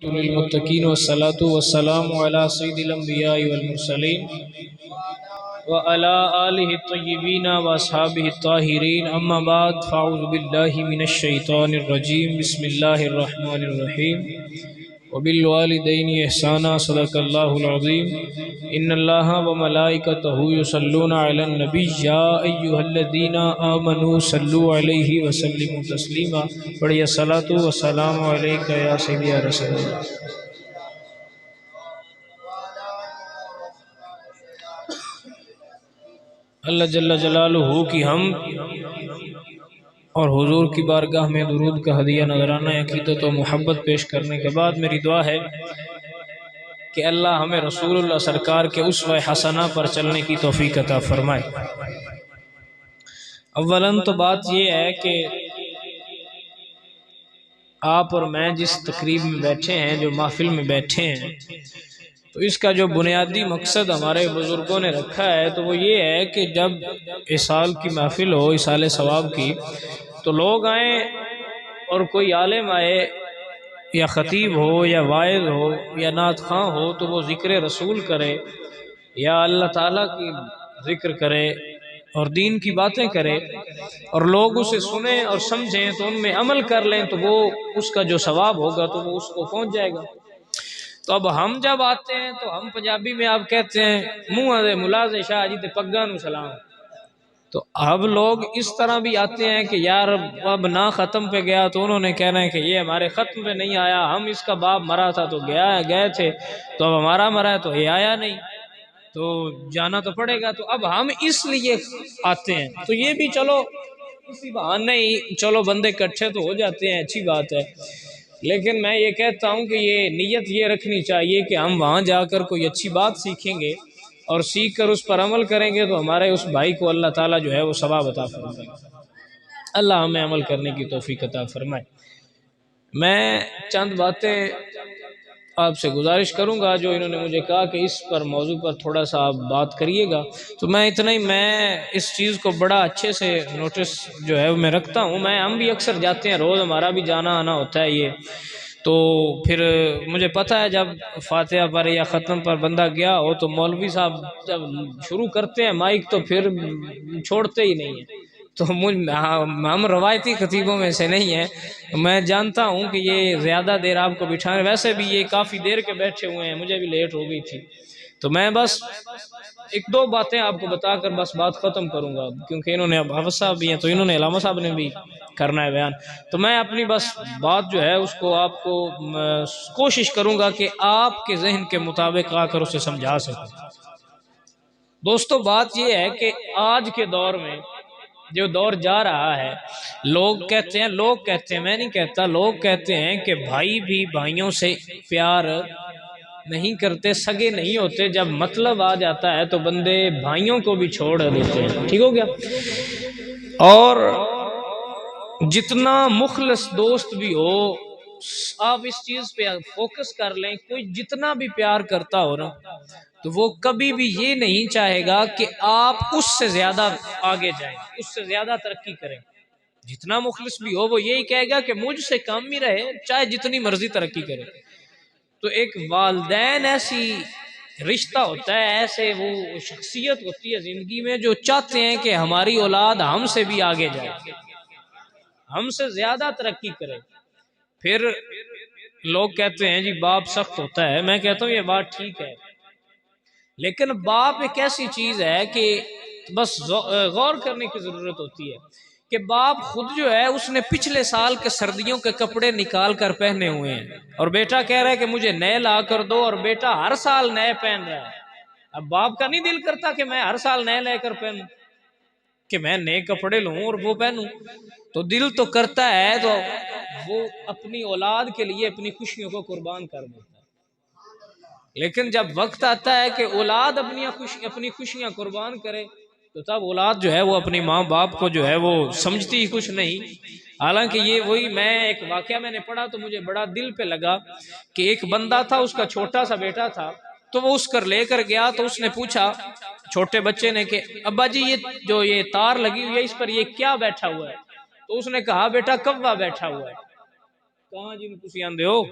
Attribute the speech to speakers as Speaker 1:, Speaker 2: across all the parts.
Speaker 1: للمتقین والصلاة والسلام علی سید الانبیاء والمرسلین وعلی آلہ الطیبین واصحابہ الطاہرین اما بعد فاعوذ باللہ من الشیطان الرجیم بسم اللہ الرحمن الرحیم وبالوالدین احسانا صدق اللہ العظیم ان اللہ وملائکتہ یصلون علی النبی یا ایہا الذین آمنوا صلوا علیہ وسلموا تسلیما۔ پڑھیے الصلاۃ والسلام علیک یا سیدی یا رسول اللہ۔ اللہ جل جلالہ کی حمد اور حضور کی بارگاہ میں درود کا ہدیہ نذرانہ عقیدت و محبت پیش کرنے کے بعد میری دعا ہے کہ اللہ ہمیں رسول اللہ سرکار کے اسوہ حسنہ پر چلنے کی توفیق عطا فرمائے۔ اولاً تو بات یہ ہے کہ آپ اور میں جس تقریب میں بیٹھے ہیں، جو محفل میں بیٹھے ہیں، تو اس کا جو بنیادی مقصد ہمارے بزرگوں نے رکھا ہے تو وہ یہ ہے کہ جب اصال کی محفل ہو، اصال ثواب کی، تو لوگ آئیں اور کوئی عالم آئے یا خطیب ہو یا واعظ ہو یا نعت خواں ہو تو وہ ذکر رسول کرے یا اللہ تعالیٰ کی ذکر کرے اور دین کی باتیں کرے اور لوگ اسے سنیں اور سمجھیں تو ان میں عمل کر لیں تو وہ اس کا جو ثواب ہوگا تو وہ اس کو پہنچ جائے گا۔ تو اب ہم جب آتے ہیں تو ہم پنجابی میں آپ کہتے ہیں منہ دے ملازے شاہ جی تے پگاں نو سلام۔ تو اب لوگ اس طرح بھی آتے ہیں کہ یار اب نہ ختم پہ گیا تو انہوں نے کہنا ہے کہ یہ ہمارے ختم پہ نہیں آیا، ہم اس کا باپ مرا تھا تو گئے تھے تو اب ہمارا مرا ہے تو یہ آیا نہیں، تو جانا تو پڑے گا۔ تو اب ہم اس لیے آتے ہیں تو یہ بھی چلو اسی بہانے ہی چلو بندے اکٹھے تو ہو جاتے ہیں، اچھی بات ہے، لیکن میں یہ کہتا ہوں کہ یہ نیت یہ رکھنی چاہیے کہ ہم وہاں جا کر کوئی اچھی بات سیکھیں گے اور سیکھ کر اس پر عمل کریں گے تو ہمارے اس بھائی کو اللہ تعالیٰ جو ہے وہ ثواب عطا فرمائے۔ اللہ ہمیں عمل کرنے کی توفیق عطا فرمائے۔ میں چند باتیں آپ سے گزارش کروں گا، جو انہوں نے مجھے کہا کہ اس پر موضوع پر تھوڑا سا آپ بات کریے گا، تو میں اتنا ہی، میں اس چیز کو بڑا اچھے سے نوٹس جو ہے میں رکھتا ہوں۔ ہم بھی اکثر جاتے ہیں، روز ہمارا بھی جانا آنا ہوتا ہے یہ، تو پھر مجھے پتہ ہے جب فاتحہ پر یا ختم پر بندہ گیا ہو تو مولوی صاحب جب شروع کرتے ہیں مائک تو پھر چھوڑتے ہی نہیں ہیں۔ تو ہم روایتی خطیبوں میں سے نہیں ہیں، میں جانتا ہوں کہ یہ زیادہ دیر آپ کو بٹھانے، ویسے بھی یہ کافی دیر کے بیٹھے ہوئے ہیں، مجھے بھی لیٹ ہو گئی تھی، تو میں بس ایک دو باتیں آپ کو بتا کر بس بات ختم کروں گا، کیونکہ انہوں نے اب حافظ صاحب بھی ہیں تو انہوں نے علامہ صاحب نے بھی کرنا ہے بیان، تو میں اپنی بس بات جو ہے اس کو آپ کو کوشش کروں گا کہ آپ کے ذہن کے مطابق آ کر اسے سمجھا سکوں۔ دوستو بات یہ ہے کہ آج کے دور میں جو دور جا رہا ہے، لوگ کہتے ہیں میں نہیں کہتا، لوگ کہتے ہیں کہ بھائی بھی بھائیوں سے پیار نہیں کرتے، سگے نہیں ہوتے، جب مطلب آ جاتا ہے تو بندے بھائیوں کو بھی چھوڑ دیتے ہیں، ٹھیک ہو گیا؟ اور جتنا مخلص دوست بھی ہو، آپ اس چیز پہ فوکس کر لیں، کوئی جتنا بھی پیار کرتا ہو نا تو وہ کبھی بھی یہ نہیں چاہے گا کہ آپ اس سے زیادہ آگے جائیں، اس سے زیادہ ترقی کریں۔ جتنا مخلص بھی ہو وہ یہی کہے گا کہ مجھ سے کم ہی رہے، چاہے جتنی مرضی ترقی کرے۔ تو ایک والدین ایسی رشتہ ہوتا ہے، ایسے وہ شخصیت ہوتی ہے زندگی میں جو چاہتے ہیں کہ ہماری اولاد ہم سے بھی آگے جائے، ہم سے زیادہ ترقی کرے۔ پھر لوگ کہتے ہیں جی باپ سخت ہوتا ہے، میں کہتا ہوں یہ بات ٹھیک ہے، لیکن باپ ایک ایسی چیز ہے کہ بس غور کرنے کی ضرورت ہوتی ہے کہ باپ خود جو ہے اس نے پچھلے سال کے سردیوں کے کپڑے نکال کر پہنے ہوئے ہیں اور بیٹا کہہ رہا ہے کہ مجھے نئے لا کر دو، اور بیٹا ہر سال نئے پہن رہا ہے۔ اب باپ کا نہیں دل کرتا کہ میں ہر سال نئے لے کر پہنوں، کہ میں نئے کپڑے لوں اور وہ پہنوں، تو دل تو کرتا ہے، تو وہ اپنی اولاد کے لیے اپنی خوشیوں کو قربان کر دیتا ہے۔ لیکن جب وقت آتا ہے کہ اولاد اپنی خوشیاں قربان کرے تو تب اولاد جو ہے وہ اپنی ماں باپ کو جو ہے وہ سمجھتی ہی کچھ نہیں۔ حالانکہ یہ وہی، میں ایک واقعہ میں نے پڑھا تو مجھے بڑا دل پہ لگا کہ ایک بندہ تھا، اس کا چھوٹا سا بیٹا تھا، تو وہ اس کر لے کر گیا تو اس نے پوچھا چھوٹے بچے نے کہ ابا جی یہ تار لگی ہوئی ہے اس پر یہ کیا بیٹھا ہوا ہے؟ تو اس نے کہا بیٹا کوا بیٹھا ہوا ہے۔ کہاں جن تسی آندے ہو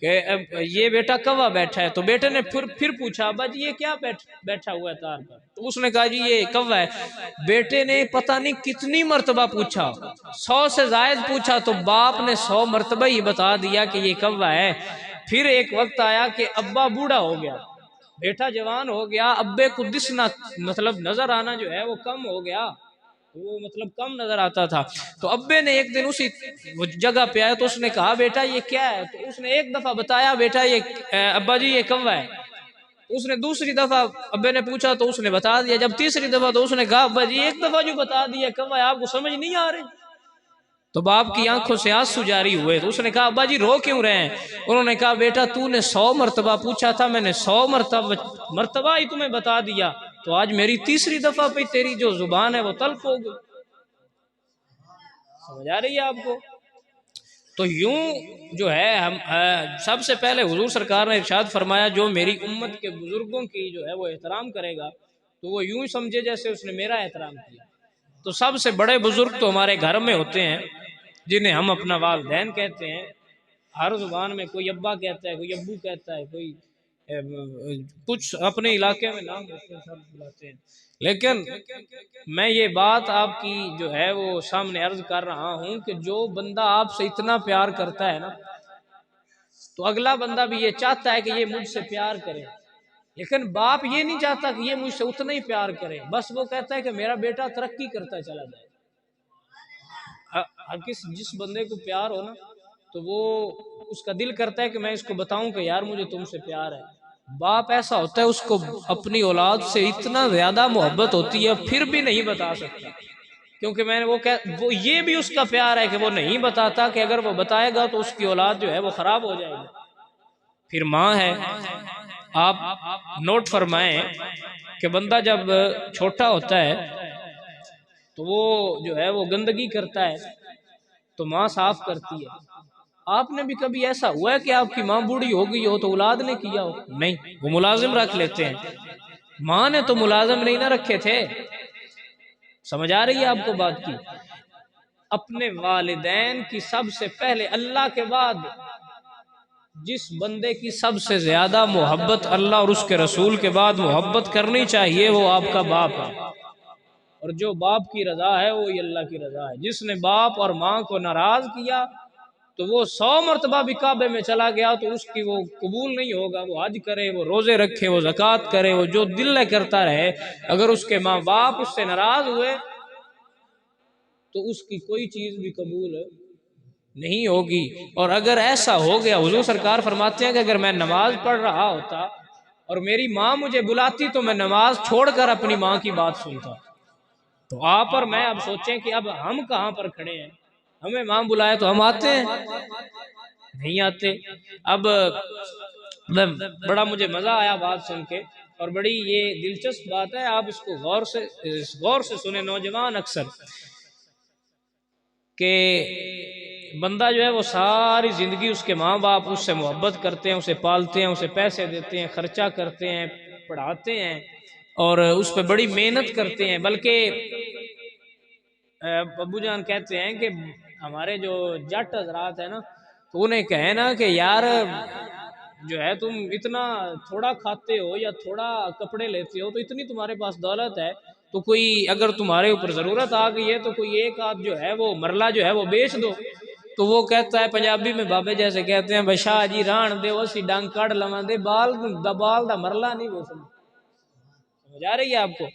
Speaker 1: کہ یہ بیٹا کوا بیٹھا ہے؟ تو بیٹے نے پھر پوچھا ابا جی یہ کیا بیٹھا ہوا ہے تار پر؟ تو اس نے کہا جی یہ کوا ہے۔ بیٹے نے پتہ نہیں کتنی مرتبہ پوچھا، 100 سے زائد پوچھا، تو باپ نے 100 مرتبہ ہی بتا دیا کہ یہ کوا ہے۔ پھر ایک وقت آیا کہ ابا بوڑھا ہو گیا، بیٹا جوان ہو گیا، ابے کو دسنا مطلب نظر آنا جو ہے وہ کم ہو گیا، وہ مطلب کم نظر آتا تھا۔ تو ابے نے ایک دن اسی جگہ پہ آیا تو اس نے کہا بیٹا یہ کیا ہے؟ تو اس نے ایک دفعہ بتایا بیٹا یہ ابا جی یہ کوا ہے۔ اس نے دوسری دفعہ ابے نے پوچھا تو اس نے بتا دیا۔ جب تیسری دفعہ تو اس نے کہا ابا جی ایک دفعہ جو بتا دیا کوا ہے، آپ کو سمجھ نہیں آ رہی؟ تو باپ کی آنکھوں سے آنسو جاری ہوئے۔ تو اس نے کہا ابا جی رو کیوں رہے ہیں؟ انہوں نے کہا بیٹا تو نے 100 مرتبہ پوچھا تھا، میں نے 100 مرتبہ ہی تمہیں بتا دیا، تو آج میری تیسری دفعہ پہ تیری جو زبان ہے وہ تلخ ہو گئی۔ سمجھ آ رہی ہے آپ کو؟ تو یوں جو ہے ہم سب سے پہلے حضور سرکار نے ارشاد فرمایا جو میری امت کے بزرگوں کی جو ہے وہ احترام کرے گا تو وہ یوں ہی سمجھے جیسے اس نے میرا احترام کیا۔ تو سب سے بڑے بزرگ تو ہمارے گھر میں ہوتے ہیں جنہیں ہم اپنا والدین کہتے ہیں۔ ہر زبان میں کوئی ابا کہتا ہے، کوئی ابو کہتا ہے، کوئی کچھ اپنے علاقے میں نام ہوتے ہیں، سب بلاتے ہیں۔ لیکن میں یہ بات آپ کی جو ہے وہ سامنے عرض کر رہا ہوں کہ جو بندہ آپ سے اتنا پیار کرتا ہے نا تو اگلا بندہ بھی یہ چاہتا ہے کہ یہ مجھ سے پیار کرے، لیکن باپ یہ نہیں چاہتا کہ یہ مجھ سے اتنا ہی پیار کرے، بس وہ کہتا ہے کہ میرا بیٹا ترقی کرتا چلا جائے۔ جس بندے کو پیار ہو نا تو وہ اس کا دل کرتا ہے کہ میں اس کو بتاؤں کہ یار مجھے تم سے پیار ہے۔ باپ ایسا ہوتا ہے اس کو اپنی اولاد سے اتنا زیادہ محبت ہوتی ہے پھر بھی نہیں بتا سکتا، کیونکہ میں نے وہ یہ بھی اس کا پیار ہے کہ وہ نہیں بتاتا کہ اگر وہ بتائے گا تو اس کی اولاد جو ہے وہ خراب ہو جائے گی۔ پھر ماں ہے، آپ نوٹ فرمائیں کہ بندہ جب چھوٹا ہوتا ہے تو وہ جو ہے وہ گندگی کرتا ہے تو ماں صاف کرتی ہے۔ آپ نے بھی کبھی ایسا ہوا ہے کہ آپ کی ماں بوڑھی ہو گئی ہو تو اولاد نے کیا ہو؟ نہیں، وہ ملازم رکھ لیتے ہیں۔ ماں نے تو ملازم نہیں نہ رکھے تھے۔ سمجھ آ رہی ہے آپ کو بات کی؟ اپنے والدین کی سب سے پہلے اللہ کے بعد جس بندے کی سب سے زیادہ محبت اللہ اور اس کے رسول کے بعد محبت کرنی چاہیے وہ آپ کا باپ ہے، اور جو باپ کی رضا ہے وہی اللہ کی رضا ہے۔ جس نے باپ اور ماں کو ناراض کیا تو وہ 100 مرتبہ بھی کعبے میں چلا گیا تو اس کی وہ قبول نہیں ہوگا۔ وہ حج کرے، وہ روزے رکھے، وہ زکوٰۃ کرے، وہ جو دل لے کرتا رہے، اگر اس کے ماں باپ اس سے ناراض ہوئے تو اس کی کوئی چیز بھی قبول نہیں ہوگی۔ اور اگر ایسا ہو گیا، حضور سرکار فرماتے ہیں کہ اگر میں نماز پڑھ رہا ہوتا اور میری ماں مجھے بلاتی تو میں نماز چھوڑ کر اپنی ماں کی بات سنتا۔ تو آپ اور میں اب سوچیں کہ اب ہم کہاں پر کھڑے ہیں؟ ہمیں ماں بلائے تو ہم آتے ہیں؟ نہیں آتے۔ اب بڑا مجھے مزہ آیا بات سن کے، اور بڑی یہ دلچسپ بات ہے، آپ اس کو غور سے سنیں نوجوان اکثر، کہ بندہ جو ہے وہ ساری زندگی اس کے ماں باپ اس سے محبت کرتے ہیں، اسے پالتے ہیں، اسے پیسے دیتے ہیں، خرچہ کرتے ہیں، پڑھاتے ہیں اور اس پہ بڑی محنت کرتے ہیں۔ بلکہ ابو جان کہتے ہیں کہ ہمارے جو جٹ حضرات ہیں نا تو انہیں کہیں نا کہ یار جو ہے تم اتنا تھوڑا کھاتے ہو یا تھوڑا کپڑے لیتے ہو تو اتنی تمہارے پاس دولت ہے تو کوئی اگر تمہارے اوپر ضرورت آ گئی ہے تو کوئی ایک آدھ جو ہے وہ مرلہ جو ہے وہ بیچ دو۔ تو وہ کہتا ہے پنجابی میں بابے جیسے کہتے ہیں بشاہ جی ران دے اسی ڈانگ کڑ لواں دے بال دا مرلہ نہیں وہ سمجھ آ رہی ہے آپ کو؟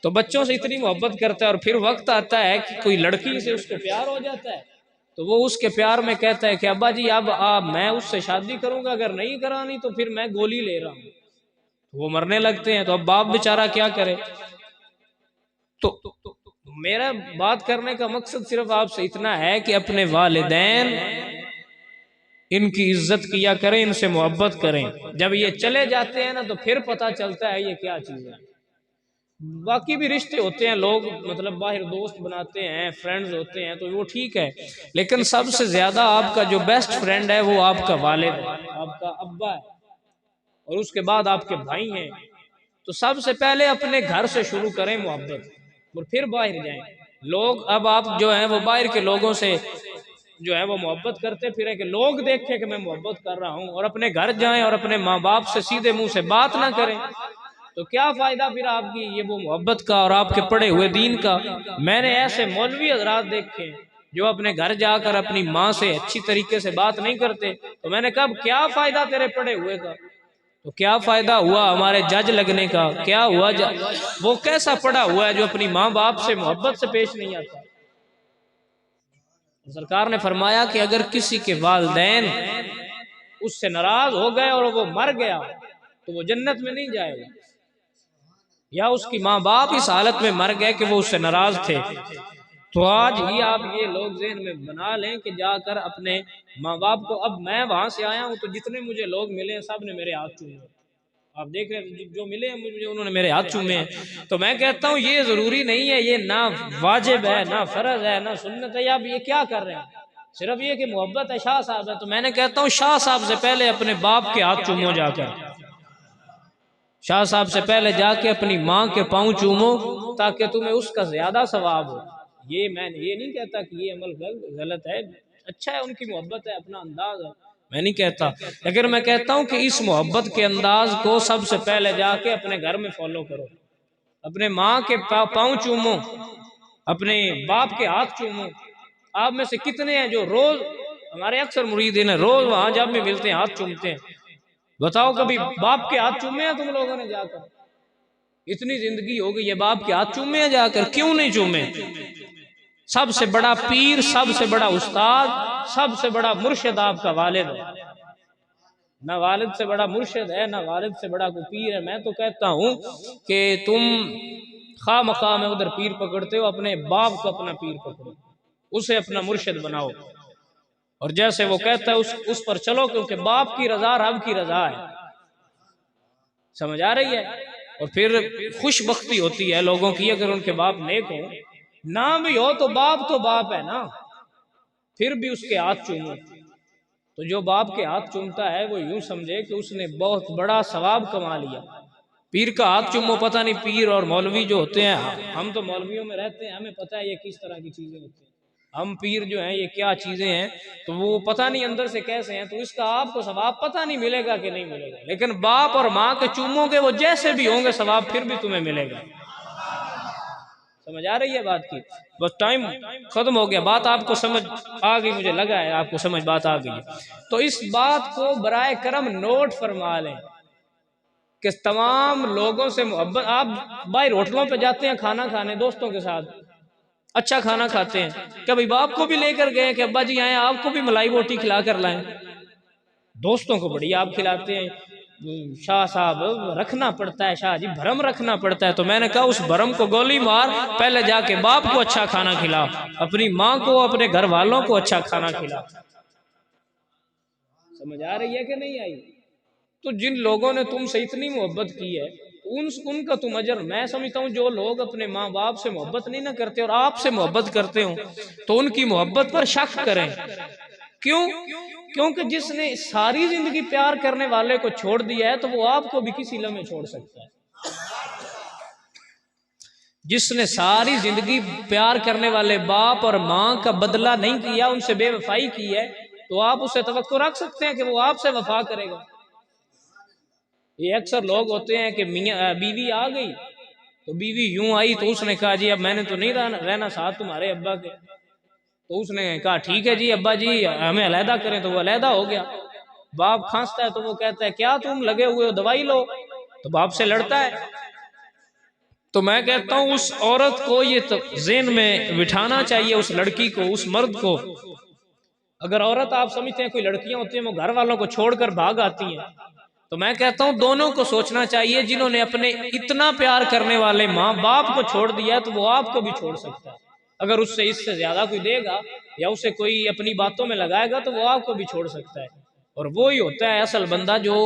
Speaker 1: تو بچوں سے اتنی محبت کرتا ہے اور پھر وقت آتا ہے کہ کوئی لڑکی سے اس کو پیار ہو جاتا ہے تو وہ اس کے پیار میں کہتا ہے کہ ابا جی اب میں اس سے شادی کروں گا، اگر نہیں کرانی تو پھر میں گولی لے رہا ہوں۔ وہ مرنے لگتے ہیں تو اب باپ بیچارہ کیا کرے؟ تو میرا بات کرنے کا مقصد صرف آپ سے اتنا ہے کہ اپنے والدین ان کی عزت کیا کریں، ان سے محبت کریں۔ جب یہ چلے جاتے ہیں نا تو پھر پتہ چلتا ہے یہ کیا چیز ہے۔ باقی بھی رشتے ہوتے ہیں، لوگ مطلب باہر دوست بناتے ہیں، فرینڈز ہوتے ہیں تو وہ ٹھیک ہے، لیکن سب سے زیادہ آپ کا جو بیسٹ فرینڈ ہے وہ آپ کا والد ہے، آپ کا ابا ہے، اور اس کے بعد آپ کے بھائی ہیں۔ تو سب سے پہلے اپنے گھر سے شروع کریں محبت اور پھر باہر جائیں۔ لوگ اب آپ جو ہیں وہ باہر کے لوگوں سے جو ہے وہ محبت کرتے پھریں کہ لوگ دیکھیں کہ میں محبت کر رہا ہوں، اور اپنے گھر جائیں اور اپنے ماں باپ سے سیدھے منہ سے بات نہ کریں، تو کیا فائدہ پھر آپ کی یہ وہ محبت کا اور آپ کے پڑھے ہوئے دین کا؟ میں نے ایسے مولوی حضرات دیکھے ہیں جو اپنے گھر جا کر اپنی ماں سے اچھی طریقے سے بات نہیں کرتے، تو میں نے کہا کیا فائدہ تیرے پڑھے ہوئے کا؟ تو کیا فائدہ ہوا ہمارے جج لگنے کا؟ کیا ہوا وہ کیسا پڑھا ہوا ہے جو اپنی ماں باپ سے محبت سے پیش نہیں آتا؟ سرکار نے فرمایا کہ اگر کسی کے والدین اس سے ناراض ہو گئے اور وہ مر گیا تو وہ جنت میں نہیں جائے گا، یا اس کی ماں باپ اس حالت میں مر گئے کہ وہ اس سے ناراض تھے، تو آج ہی آپ یہ لوگ ذہن میں بنا لیں کہ جا کر اپنے ماں باپ کو، اب میں وہاں سے آیا ہوں تو جتنے مجھے لوگ ملے ہیں سب نے میرے ہاتھ چومے، آپ دیکھ رہے ہیں جو ملے ہیں مجھے انہوں نے میرے ہاتھ چومے ہیں، تو میں کہتا ہوں یہ ضروری نہیں ہے، یہ نہ واجب ہے نہ فرض ہے نہ سنت ہے، آپ یہ کیا کر رہے ہیں؟ صرف یہ کہ محبت ہے شاہ صاحب ہے، تو میں نے کہتا ہوں شاہ صاحب سے پہلے اپنے باپ کے ہاتھ چومو، جا کر شاہ صاحب سے پہلے جا کے اپنی ماں کے پاؤں چومو تاکہ تمہیں اس کا زیادہ ثواب ہو۔ یہ میں یہ نہیں کہتا کہ یہ عمل غلط ہے، اچھا ہے، ان کی محبت ہے، اپنا انداز ہے، میں نہیں کہتا، لیکن میں کہتا ہوں کہ اس محبت کے انداز کو سب سے پہلے جا کے اپنے گھر میں فالو کرو، اپنے ماں کے پاؤں چومو، اپنے باپ کے ہاتھ چومو۔ آپ میں سے کتنے ہیں جو روز، ہمارے اکثر مریدین روز وہاں جب بھی ملتے ہیں ہاتھ چومتے ہیں؟ بتاؤ کبھی باپ کے ہاتھ چومے ہیں تم لوگوں نے جا کر؟ اتنی زندگی ہو گئی ہے، باپ کے ہاتھ چومے ہیں جا کر؟ کیوں نہیں چومے؟ سب سے بڑا پیر، سب سے بڑا استاد، سب سے بڑا مرشد آپ کا والد ہے، نہ والد سے بڑا مرشد ہے، نہ والد سے بڑا کوئی پیر ہے۔ میں تو کہتا ہوں کہ تم خواہ مخواہ میں ادھر پیر پکڑتے ہو، اپنے باپ کو اپنا پیر پکڑو، اسے اپنا مرشد بناؤ، اور جیسے وہ کہتا ہے اس پر چلو، کیونکہ باپ کی رضا رب کی رضا ہے، سمجھ آ رہی ہے؟ اور پھر خوش بختی ہوتی ہے لوگوں کی اگر ان کے باپ نیک ہو، نہ بھی ہو تو باپ ہے نا، پھر بھی اس کے ہاتھ چومو۔ تو جو باپ کے ہاتھ چومتا ہے وہ یوں سمجھے کہ اس نے بہت بڑا ثواب کما لیا۔ پیر کا ہاتھ چومو، پتہ نہیں پیر اور مولوی جو ہوتے ہیں، ہم تو مولویوں میں رہتے ہیں، ہمیں پتہ ہے یہ کس طرح کی چیزیں ہوتی ہیں، ہم پیر جو ہیں یہ کیا چیزیں ہیں، تو وہ پتہ نہیں اندر سے کیسے ہیں، تو اس کا آپ کو ثواب پتہ نہیں ملے گا کہ نہیں ملے گا، لیکن باپ اور ماں کے چومو گے وہ جیسے بھی ہوں گے ثواب پھر بھی تمہیں ملے گا۔ سمجھ آ رہی ہے بات کی؟ بس ٹائم ختم ہو گیا، بات آپ کو سمجھ آ گئی، مجھے لگا ہے آپ کو سمجھ بات آ گئی ہے، تو اس بات کو برائے کرم نوٹ فرما لیں کہ تمام لوگوں سے محبت۔ آپ باہر ہوٹلوں پہ جاتے ہیں کھانا کھانے دوستوں کے ساتھ، اچھا کھانا کھاتے ہیں، کبھی باپ کو بھی لے کر گئے کہ ابا جی آئیں آپ کو بھی ملائی بوٹی کھلا کر لائیں؟ دوستوں کو بڑی آپ کھلاتے ہیں، شاہ صاحب رکھنا پڑتا ہے، شاہ جی بھرم رکھنا پڑتا ہے، تو میں نے کہا اس بھرم کو گولی مار، پہلے جا کے باپ کو اچھا کھانا کھلا، اپنی ماں کو، اپنے گھر والوں کو اچھا کھانا کھلا۔ سمجھ آ رہی ہے کہ نہیں آئی؟ تو جن لوگوں نے تم سے اتنی محبت کی ہے ان کا تم اجر، میں سمجھتا ہوں جو لوگ اپنے ماں باپ سے محبت نہیں نہ کرتے اور آپ سے محبت کرتے ہوں تو ان کی محبت پر شک کریں۔ کیوں؟ کیونکہ جس نے ساری زندگی پیار کرنے والے کو چھوڑ دیا ہے تو وہ آپ کو بھی کسی لمحے چھوڑ سکتا ہے۔ جس نے ساری زندگی پیار کرنے والے باپ اور ماں کا بدلہ نہیں کیا، ان سے بے وفائی کی ہے، تو آپ اسے توقع رکھ سکتے ہیں کہ وہ آپ سے وفا کرے گا؟ یہ اکثر لوگ ہوتے ہیں کہ میاں بیوی آ گئی تو بیوی یوں آئی تو اس نے کہا جی اب میں نے تو نہیں رہنا ساتھ تمہارے ابا کے، تو اس نے کہا ٹھیک ہے جی ابا جی ہمیں علیحدہ کریں، تو وہ علیحدہ ہو گیا۔ باپ کھانستا ہے تو وہ کہتا ہے کیا تم لگے ہوئے ہو دوائی لو، تو باپ سے لڑتا ہے۔ تو میں کہتا ہوں اس عورت کو یہ ذہن میں بٹھانا چاہیے، اس لڑکی کو، اس مرد کو۔ اگر عورت آپ سمجھتے ہیں کوئی لڑکیاں ہوتی ہیں وہ گھر والوں کو چھوڑ کر بھاگ آتی ہیں، تو میں کہتا ہوں دونوں کو سوچنا چاہیے، جنہوں نے اپنے اتنا پیار کرنے والے ماں باپ کو چھوڑ دیا تو وہ آپ کو بھی چھوڑ سکتا ہے، اگر اس سے زیادہ کوئی دے گا یا اسے کوئی اپنی باتوں میں لگائے گا تو وہ آپ کو بھی چھوڑ سکتا ہے، اور وہی ہوتا ہے اصل بندہ جو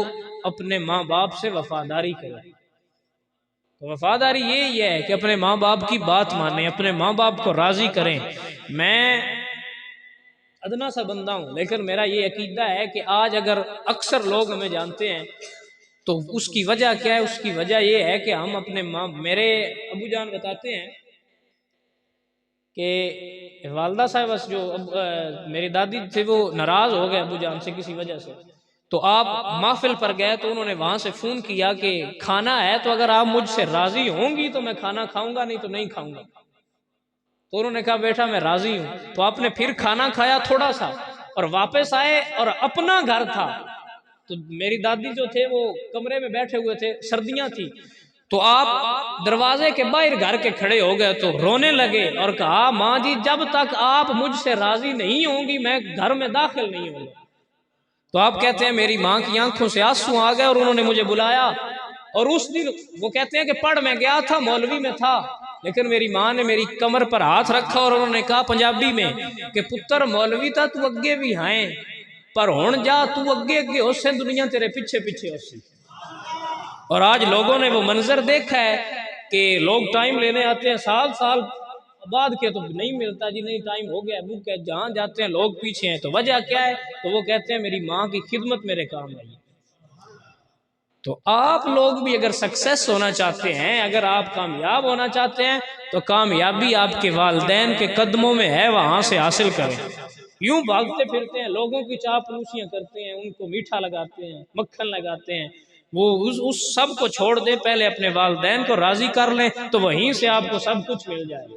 Speaker 1: اپنے ماں باپ سے وفاداری کرے۔ تو وفاداری یہی ہے کہ اپنے ماں باپ کی بات مانیں، اپنے ماں باپ کو راضی کریں۔ میں ادنا سا بندہ ہوں لیکن میرا یہ عقیدہ ہے کہ آج اگر اکثر لوگ ہمیں جانتے ہیں تو اس کی وجہ کیا ہے؟ اس کی وجہ یہ ہے کہ ہم اپنے میرے ابو جان بتاتے ہیں کہ والدہ صاحبہ جو میری دادی تھے وہ ناراض ہو گئے ابو جان سے کسی وجہ سے، تو آپ محفل پر گئے تو انہوں نے وہاں سے فون کیا کہ کھانا ہے تو اگر آپ مجھ سے راضی ہوں گی تو میں کھانا کھاؤں گا، نہیں تو نہیں کھاؤں گا۔ تو انہوں نے کہا بیٹا میں راضی ہوں۔ تو آپ نے پھر کھانا کھایا تھوڑا سا اور واپس آئے، اور اپنا گھر تھا تو میری دادی جو تھے وہ کمرے میں بیٹھے ہوئے تھے، سردیاں تھی، تو آپ دروازے کے باہر گھر کے کھڑے ہو گئے تو رونے لگے اور کہا ماں جی جب تک آپ مجھ سے راضی نہیں ہوں گی میں گھر میں داخل نہیں ہوں گا۔ تو آپ کہتے ہیں میری ماں کی آنکھوں سے آنسو آ گئے اور انہوں نے مجھے بلایا، اور اس دن وہ کہتے ہیں کہ پڑھ میں گیا تھا، مولوی میں تھا، لیکن میری ماں نے میری کمر پر ہاتھ رکھا اور انہوں نے کہا پنجابی میں کہ پتر مولوی تھا تو اگے بھی ہائیں پر ہون جا تو اگے اگے ہو سے دنیا تیرے پیچھے پیچھے ہو سی۔ اور آج لوگوں نے وہ منظر دیکھا ہے کہ لوگ ٹائم لینے آتے ہیں سال سال بعد کے تو نہیں ملتا، جی نہیں ٹائم ہو گیا بک ہے، جہاں جاتے ہیں لوگ پیچھے ہیں، تو وجہ کیا ہے؟ تو وہ کہتے ہیں میری ماں کی خدمت میرے کام آئی۔ تو آپ لوگ بھی اگر سکسیس ہونا چاہتے ہیں، اگر آپ کامیاب ہونا چاہتے ہیں تو کامیابی آپ کے والدین کے قدموں میں ہے، وہاں سے حاصل کریں۔ یوں بھاگتے پھرتے ہیں، لوگوں کی چاپلوسیاں کرتے ہیں، ان کو میٹھا لگاتے ہیں، مکھن لگاتے ہیں، وہ اس سب کو چھوڑ دیں، پہلے اپنے والدین کو راضی کر لیں تو وہیں سے آپ کو سب کچھ مل جائے گا۔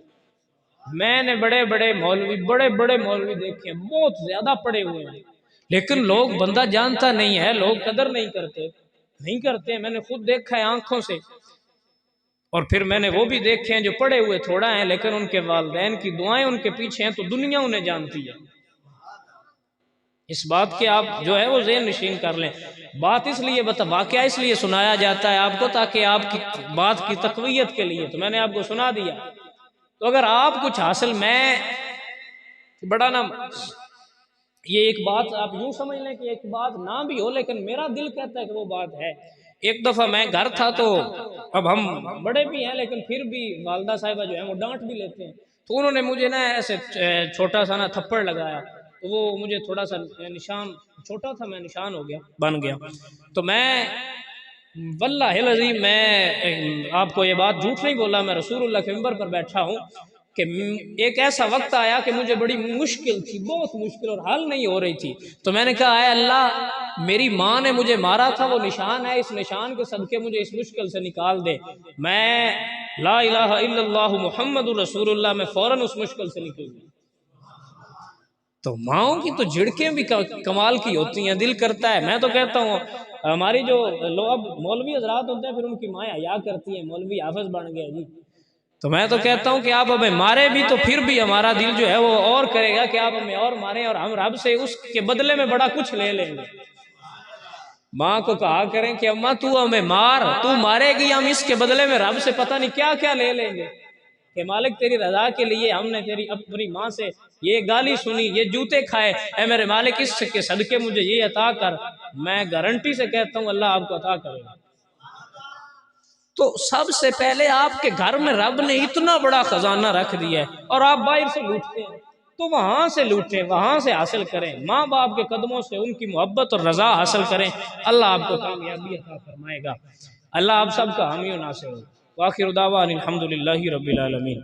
Speaker 1: میں نے بڑے بڑے مولوی دیکھے ہیں، بہت زیادہ پڑے ہوئے ہیں، لیکن لوگ بندہ جانتا نہیں ہے، لوگ قدر نہیں کرتے، میں نے خود دیکھا ہے آنکھوں سے۔ اور پھر میں نے وہ بھی دیکھے ہیں جو پڑے ہوئے تھوڑا ہیں لیکن ان کے والدین کی دعائیں ان کے پیچھے ہیں تو دنیا انہیں جانتی ہے۔ اس بات کے آپ جو ہے وہ ذہن نشین کر لیں۔ بات اس لیے واقعہ اس لیے سنایا جاتا ہے آپ کو تاکہ آپ کی بات کی تقویت کے لیے، تو میں نے آپ کو سنا دیا۔ تو اگر آپ کچھ حاصل، میں بڑا نہ یہ ایک بات آپ یوں سمجھ لیں کہ ایک بات نہ بھی ہو لیکن میرا دل کہتا ہے کہ وہ بات ہے۔ ایک دفعہ میں گھر تھا تو اب ہم بڑے بھی ہیں لیکن پھر بھی والدہ صاحبہ جو ہیں وہ ڈانٹ بھی لیتے ہیں، تو انہوں نے مجھے نا ایسے چھوٹا سا نا تھپڑ لگایا، تو وہ مجھے تھوڑا سا نشان، چھوٹا تھا میں، نشان ہو گیا، بن گیا۔ تو میں واللہ العظیم میں آپ کو یہ بات جھوٹ نہیں بولا، میں رسول اللہ کے منبر پر بیٹھا ہوں کہ ایک ایسا وقت آیا کہ مجھے بڑی مشکل تھی، بہت مشکل، اور حل نہیں ہو رہی تھی، تو میں نے کہا اے اللہ میری ماں نے مجھے مارا تھا، وہ نشان ہے، اس نشان کے صدقے مجھے اس مشکل سے نکال دے، میں لا الہ الا اللہ محمد رسول اللہ، میں فوراً اس مشکل سے نکل گئی۔ تو ماؤں کی تو جھڑکیں بھی کمال کی ہوتی ہیں، دل کرتا ہے۔ میں تو کہتا ہوں ہماری جو لوگ مولوی حضرات ہوتے ہیں پھر ان کی مائیں حیا کرتی ہیں، مولوی حافظ بن گئے جی، تو میں تو کہتا ہوں کہ آپ ہمیں مارے بھی تو پھر بھی ہمارا دل جو ہے وہ اور کرے گا کہ آپ ہمیں اور ماریں، اور ہم رب سے اس کے بدلے میں بڑا کچھ لے لیں گے۔ ماں کو کہا کریں کہ اماں تو ہمیں مار، تو مارے گی، ہم اس کے بدلے میں رب سے پتہ نہیں کیا کیا لے لیں گے کہ مالک تیری رضا کے لیے ہم نے تیری اپنی ماں سے یہ گالی سنی، یہ جوتے کھائے، اے میرے مالک اس کے صدقے مجھے یہ عطا کر۔ میں گارنٹی سے کہتا ہوں اللہ آپ کو عطا کرے گا۔ تو سب سے پہلے آپ کے گھر میں رب نے اتنا بڑا خزانہ رکھ دیا ہے اور آپ باہر سے لوٹتے ہیں، تو وہاں سے لوٹیں، وہاں سے حاصل کریں، ماں باپ کے قدموں سے ان کی محبت اور رضا حاصل کریں، اللہ آپ کو کامیابی عطا فرمائے گا۔ اللہ آپ سب کا حامی و ناصر ہو۔ وآخر دعوانا الحمدللہ رب العالمین۔